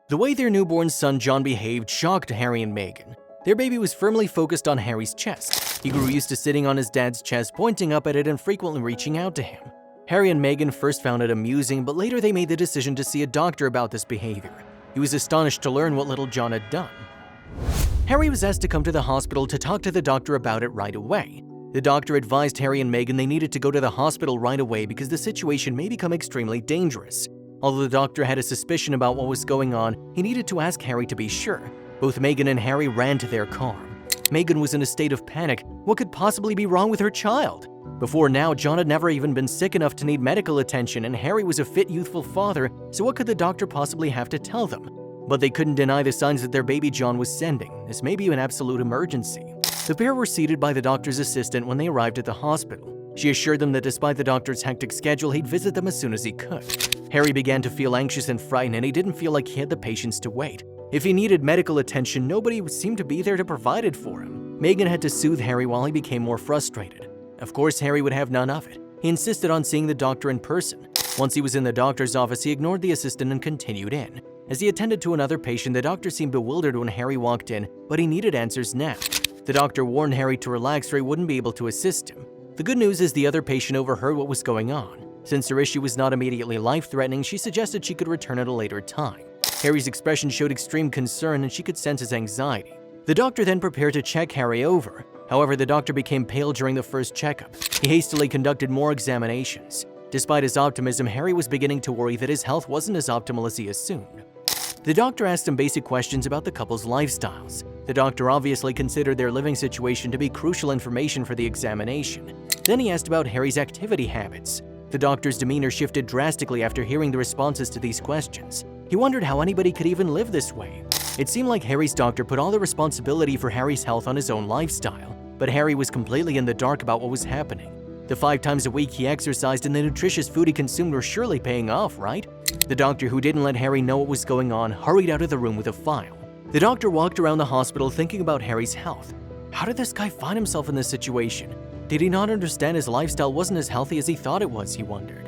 The way their newborn son John behaved shocked Harry and Meghan. Their baby was firmly focused on Harry's chest. He grew used to sitting on his dad's chest, pointing up at it and frequently reaching out to him. Harry and Meghan first found it amusing, but later they made the decision to see a doctor about this behavior. He was astonished to learn what little John had done. Harry was asked to come to the hospital to talk to the doctor about it right away. The doctor advised Harry and Meghan they needed to go to the hospital right away because the situation may become extremely dangerous. Although the doctor had a suspicion about what was going on, he needed to ask Harry to be sure. Both Meghan and Harry ran to their car. Meghan was in a state of panic. What could possibly be wrong with her child? Before now, John had never even been sick enough to need medical attention, and Harry was a fit, youthful father, so what could the doctor possibly have to tell them? But they couldn't deny the signs that their baby John was sending. This may be an absolute emergency. The pair were seated by the doctor's assistant when they arrived at the hospital. She assured them that despite the doctor's hectic schedule, he'd visit them as soon as he could. Harry began to feel anxious and frightened, and he didn't feel like he had the patience to wait. If he needed medical attention, nobody seemed to be there to provide it for him. Meghan had to soothe Harry while he became more frustrated. Of course, Harry would have none of it. He insisted on seeing the doctor in person. Once he was in the doctor's office, he ignored the assistant and continued in. As he attended to another patient, the doctor seemed bewildered when Harry walked in, but he needed answers now. The doctor warned Harry to relax or he wouldn't be able to assist him. The good news is the other patient overheard what was going on. Since her issue was not immediately life-threatening, she suggested she could return at a later time. Harry's expression showed extreme concern and she could sense his anxiety. The doctor then prepared to check Harry over. However, the doctor became pale during the first checkup. He hastily conducted more examinations. Despite his optimism, Harry was beginning to worry that his health wasn't as optimal as he assumed. The doctor asked him basic questions about the couple's lifestyles. The doctor obviously considered their living situation to be crucial information for the examination. Then he asked about Harry's activity habits. The doctor's demeanor shifted drastically after hearing the responses to these questions. He wondered how anybody could even live this way. It seemed like Harry's doctor put all the responsibility for Harry's health on his own lifestyle, but Harry was completely in the dark about what was happening. The 5 times a week he exercised and the nutritious food he consumed were surely paying off, right? The doctor, who didn't let Harry know what was going on, hurried out of the room with a file. The doctor walked around the hospital thinking about Harry's health. How did this guy find himself in this situation? Did he not understand his lifestyle wasn't as healthy as he thought it was, he wondered.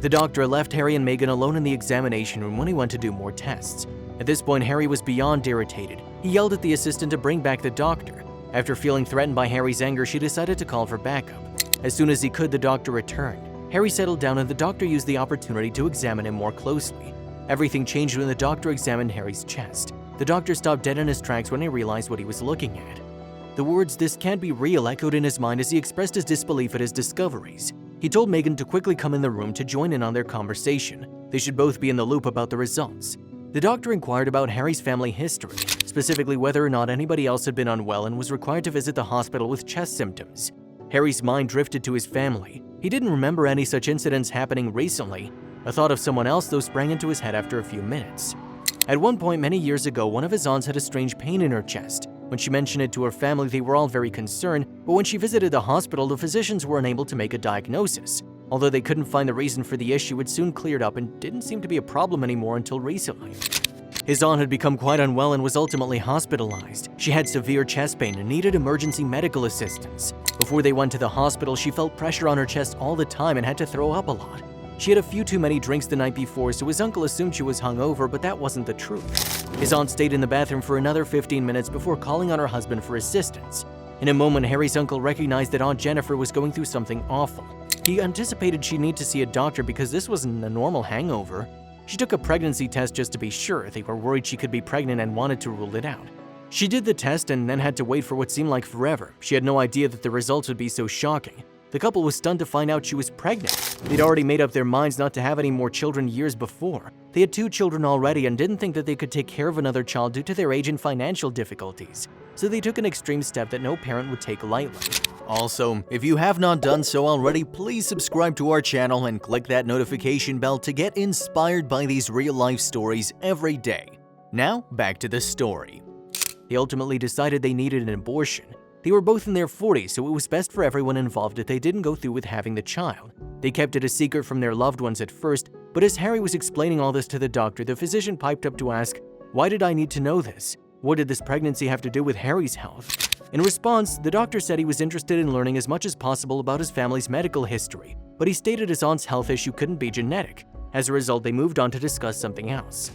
The doctor left Harry and Meghan alone in the examination room when he went to do more tests. At this point, Harry was beyond irritated. He yelled at the assistant to bring back the doctor. After feeling threatened by Harry's anger, she decided to call for backup. As soon as he could, the doctor returned. Harry settled down and the doctor used the opportunity to examine him more closely. Everything changed when the doctor examined Harry's chest. The doctor stopped dead in his tracks when he realized what he was looking at. The words, "This can't be real," echoed in his mind as he expressed his disbelief at his discoveries. He told Meghan to quickly come in the room to join in on their conversation. They should both be in the loop about the results. The doctor inquired about Harry's family history, specifically whether or not anybody else had been unwell and was required to visit the hospital with chest symptoms. Harry's mind drifted to his family. He didn't remember any such incidents happening recently. A thought of someone else, though, sprang into his head after a few minutes. At one point many years ago, one of his aunts had a strange pain in her chest. When she mentioned it to her family, they were all very concerned, but when she visited the hospital, the physicians were unable to make a diagnosis. Although they couldn't find the reason for the issue, it soon cleared up and didn't seem to be a problem anymore until recently. His aunt had become quite unwell and was ultimately hospitalized. She had severe chest pain and needed emergency medical assistance. Before they went to the hospital, she felt pressure on her chest all the time and had to throw up a lot. She had a few too many drinks the night before, so his uncle assumed she was hungover, but that wasn't the truth. His aunt stayed in the bathroom for another 15 minutes before calling on her husband for assistance. In a moment, Harry's uncle recognized that Aunt Jennifer was going through something awful. He anticipated she'd need to see a doctor because this wasn't a normal hangover. She took a pregnancy test just to be sure. They were worried she could be pregnant and wanted to rule it out. She did the test and then had to wait for what seemed like forever. She had no idea that the results would be so shocking. The couple was stunned to find out she was pregnant. They'd already made up their minds not to have any more children years before. They had 2 children already and didn't think that they could take care of another child due to their age and financial difficulties. So they took an extreme step that no parent would take lightly. Also, if you have not done so already, please subscribe to our channel and click that notification bell to get inspired by these real-life stories every day. Now, back to the story. They ultimately decided they needed an abortion. They were both in their 40s, so it was best for everyone involved if they didn't go through with having the child. They kept it a secret from their loved ones at first, but as Harry was explaining all this to the doctor, the physician piped up to ask, "Why did I need to know this? What did this pregnancy have to do with Harry's health?" In response, the doctor said he was interested in learning as much as possible about his family's medical history, but he stated his aunt's health issue couldn't be genetic. As a result, they moved on to discuss something else.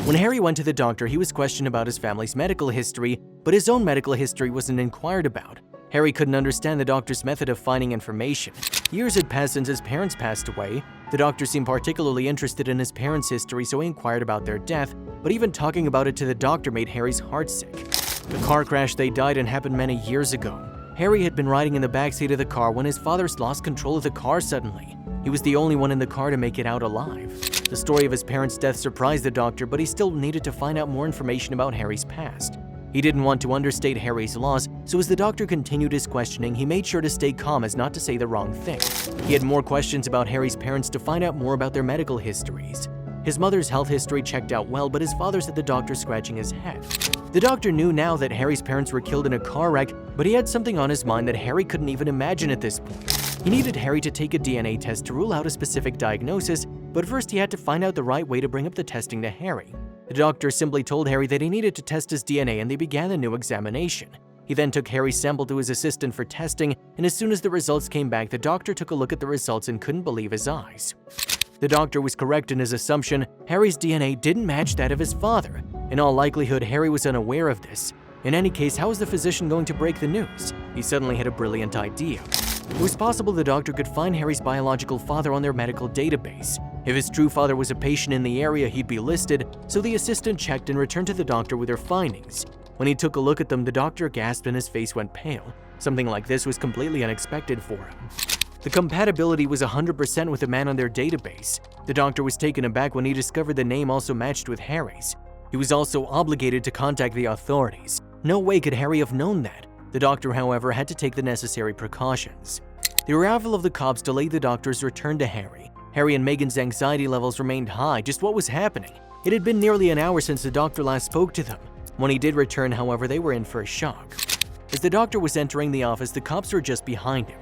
When Harry went to the doctor, he was questioned about his family's medical history, but his own medical history wasn't inquired about. Harry couldn't understand the doctor's method of finding information. Years had passed since his parents passed away. The doctor seemed particularly interested in his parents' history, so he inquired about their death, but even talking about it to the doctor made Harry's heart sick. The car crash they died in happened many years ago. Harry had been riding in the backseat of the car when his father lost control of the car suddenly. He was the only one in the car to make it out alive. The story of his parents' death surprised the doctor, but he still needed to find out more information about Harry's past. He didn't want to understate Harry's loss, so as the doctor continued his questioning, he made sure to stay calm as not to say the wrong thing. He had more questions about Harry's parents to find out more about their medical histories. His mother's health history checked out well, but his father's had the doctor scratching his head. The doctor knew now that Harry's parents were killed in a car wreck, but he had something on his mind that Harry couldn't even imagine at this point. He needed Harry to take a DNA test to rule out a specific diagnosis, but first he had to find out the right way to bring up the testing to Harry. The doctor simply told Harry that he needed to test his DNA, and they began a new examination. He then took Harry's sample to his assistant for testing, and as soon as the results came back, the doctor took a look at the results and couldn't believe his eyes. The doctor was correct in his assumption. Harry's DNA didn't match that of his father. In all likelihood, Harry was unaware of this. In any case, how was the physician going to break the news? He suddenly had a brilliant idea. It was possible the doctor could find Harry's biological father on their medical database. If his true father was a patient in the area, he'd be listed, so the assistant checked and returned to the doctor with their findings. When he took a look at them, the doctor gasped and his face went pale. Something like this was completely unexpected for him. The compatibility was 100% with the man on their database. The doctor was taken aback when he discovered the name also matched with Harry's. He was also obligated to contact the authorities. No way could Harry have known that. The doctor, however, had to take the necessary precautions. The arrival of the cops delayed the doctor's return to Harry. Harry and Megan's anxiety levels remained high. Just what was happening? It had been nearly an hour since the doctor last spoke to them. When he did return, however, they were in for a shock. As the doctor was entering the office, the cops were just behind him.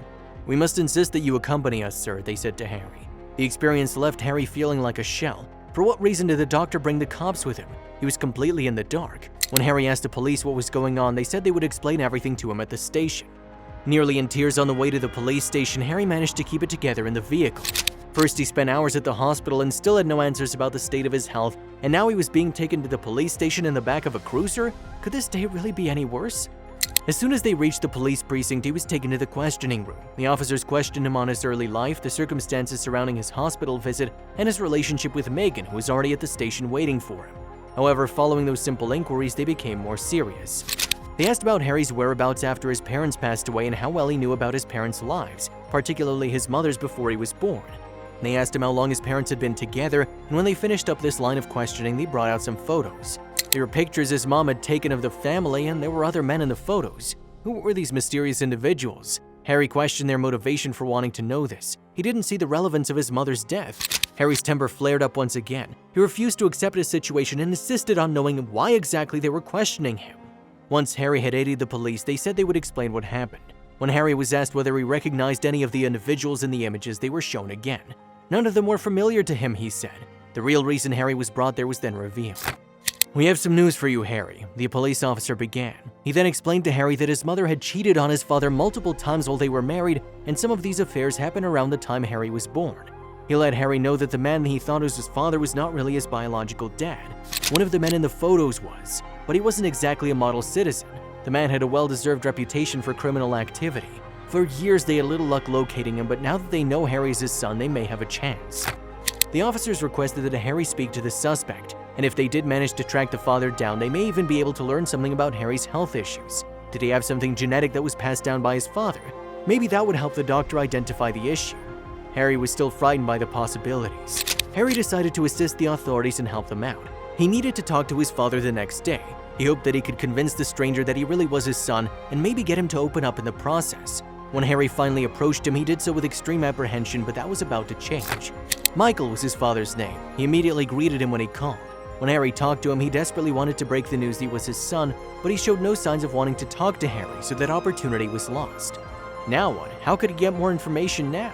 "We must insist that you accompany us, sir," they said to Harry. The experience left Harry feeling like a shell. For what reason did the doctor bring the cops with him? He was completely in the dark. When Harry asked the police what was going on, they said they would explain everything to him at the station. Nearly in tears on the way to the police station, Harry managed to keep it together in the vehicle. First, he spent hours at the hospital and still had no answers about the state of his health, and now he was being taken to the police station in the back of a cruiser? Could this day really be any worse? As soon as they reached the police precinct, he was taken to the questioning room. The officers questioned him on his early life, the circumstances surrounding his hospital visit, and his relationship with Megan, who was already at the station waiting for him. However, following those simple inquiries, they became more serious. They asked about Harry's whereabouts after his parents passed away and how well he knew about his parents' lives, particularly his mother's before he was born. They asked him how long his parents had been together, and when they finished up this line of questioning, they brought out some photos. There were pictures his mom had taken of the family, and there were other men in the photos. Who were these mysterious individuals? Harry questioned their motivation for wanting to know this. He didn't see the relevance of his mother's death. Harry's temper flared up once again. He refused to accept his situation and insisted on knowing why exactly they were questioning him. Once Harry had aided the police, they said they would explain what happened. When Harry was asked whether he recognized any of the individuals in the images, they were shown again. None of them were familiar to him, he said. The real reason Harry was brought there was then revealed. "We have some news for you, Harry," the police officer began. He then explained to Harry that his mother had cheated on his father multiple times while they were married, and some of these affairs happened around the time Harry was born. He let Harry know that the man he thought was his father was not really his biological dad. One of the men in the photos was, but he wasn't exactly a model citizen. The man had a well-deserved reputation for criminal activity. For years they had little luck locating him, but now that they know Harry is his son, they may have a chance. The officers requested that Harry speak to the suspect, and if they did manage to track the father down, they may even be able to learn something about Harry's health issues. Did he have something genetic that was passed down by his father? Maybe that would help the doctor identify the issue. Harry was still frightened by the possibilities. Harry decided to assist the authorities and help them out. He needed to talk to his father the next day. He hoped that he could convince the stranger that he really was his son and maybe get him to open up in the process. When Harry finally approached him, he did so with extreme apprehension, but that was about to change. Michael was his father's name. He immediately greeted him when he called. When Harry talked to him, he desperately wanted to break the news he was his son, but he showed no signs of wanting to talk to Harry, so that opportunity was lost. Now what? How could he get more information now?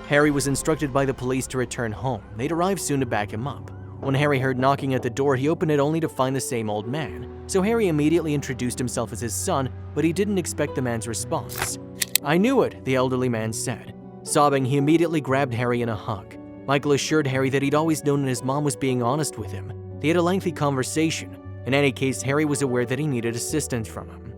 Harry was instructed by the police to return home. They'd arrive soon to back him up. When Harry heard knocking at the door, he opened it only to find the same old man. So Harry immediately introduced himself as his son, but he didn't expect the man's response. "I knew it," the elderly man said. Sobbing, he immediately grabbed Harry in a hug. Michael assured Harry that he'd always known his mom was being honest with him. They had a lengthy conversation. In any case, Harry was aware that he needed assistance from him.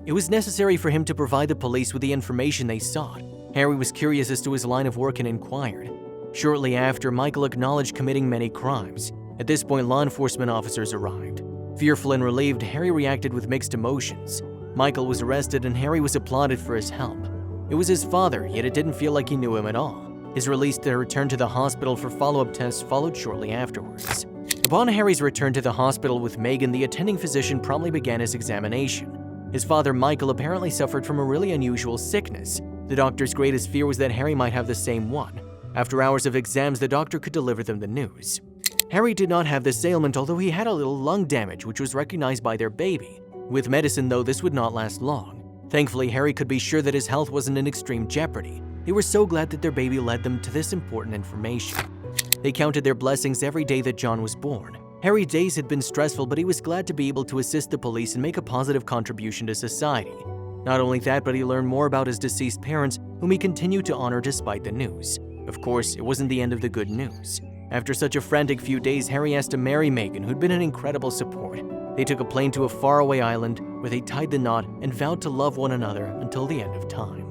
It was necessary for him to provide the police with the information they sought. Harry was curious as to his line of work and inquired. Shortly after, Michael acknowledged committing many crimes. At this point, law enforcement officers arrived. Fearful and relieved, Harry reacted with mixed emotions. Michael was arrested and Harry was applauded for his help. It was his father, yet it didn't feel like he knew him at all. His release to return to the hospital for follow-up tests followed shortly afterwards. Upon Harry's return to the hospital with Megan, the attending physician promptly began his examination. His father, Michael, apparently suffered from a really unusual sickness. The doctor's greatest fear was that Harry might have the same one. After hours of exams, the doctor could deliver them the news. Harry did not have this ailment, although he had a little lung damage, which was recognized by their baby. With medicine, though, this would not last long. Thankfully, Harry could be sure that his health wasn't in extreme jeopardy. They were so glad that their baby led them to this important information. They counted their blessings every day that John was born. Harry's days had been stressful, but he was glad to be able to assist the police and make a positive contribution to society. Not only that, but he learned more about his deceased parents, whom he continued to honor despite the news. Of course, it wasn't the end of the good news. After such a frantic few days, Harry asked to marry Megan, who'd been an incredible support. They took a plane to a faraway island where they tied the knot and vowed to love one another until the end of time.